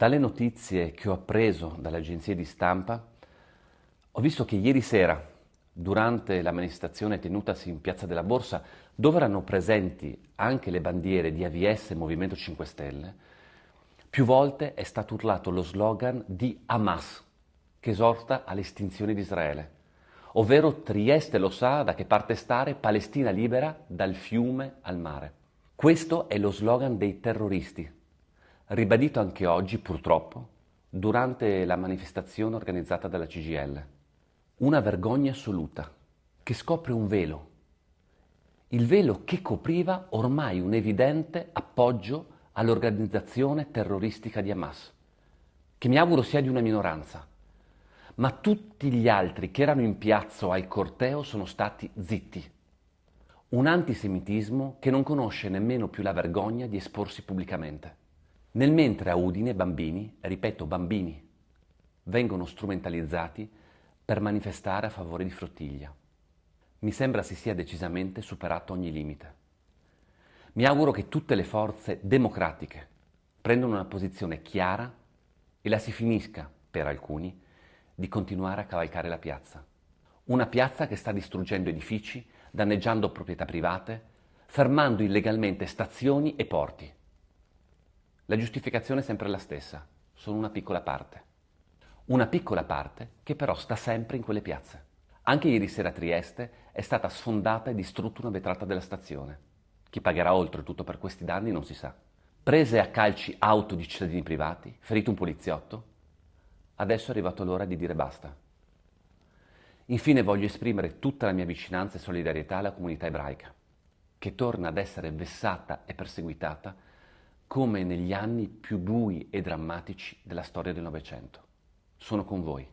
Dalle notizie che ho appreso dalle agenzie di stampa, ho visto che ieri sera, durante la manifestazione tenutasi in Piazza della Borsa, dove erano presenti anche le bandiere di AVS e Movimento 5 Stelle, più volte è stato urlato lo slogan di Hamas, che esorta all'estinzione di Israele, ovvero Trieste lo sa da che parte stare, Palestina libera dal fiume al mare. Questo è lo slogan dei terroristi, ribadito anche oggi, purtroppo, durante la manifestazione organizzata dalla CGIL. Una vergogna assoluta, che scopre un velo. Il velo che copriva ormai un evidente appoggio all'organizzazione terroristica di Hamas, che mi auguro sia di una minoranza. Ma tutti gli altri che erano in piazza o al corteo sono stati zitti. Un antisemitismo che non conosce nemmeno più la vergogna di esporsi pubblicamente. Nel mentre a Udine bambini, ripeto bambini, vengono strumentalizzati per manifestare a favore di Flottiglia. Mi sembra si sia decisamente superato ogni limite. Mi auguro che tutte le forze democratiche prendano una posizione chiara e la si finisca, per alcuni, di continuare a cavalcare la piazza. Una piazza che sta distruggendo edifici, danneggiando proprietà private, fermando illegalmente stazioni e porti. La giustificazione è sempre la stessa, sono una piccola parte. Una piccola parte che però sta sempre in quelle piazze. Anche ieri sera a Trieste è stata sfondata e distrutta una vetrata della stazione. Chi pagherà oltretutto per questi danni non si sa. Prese a calci auto di cittadini privati, ferito un poliziotto. Adesso è arrivato l'ora di dire basta. Infine voglio esprimere tutta la mia vicinanza e solidarietà alla comunità ebraica, che torna ad essere vessata e perseguitata come negli anni più bui e drammatici della storia del Novecento. Sono con voi.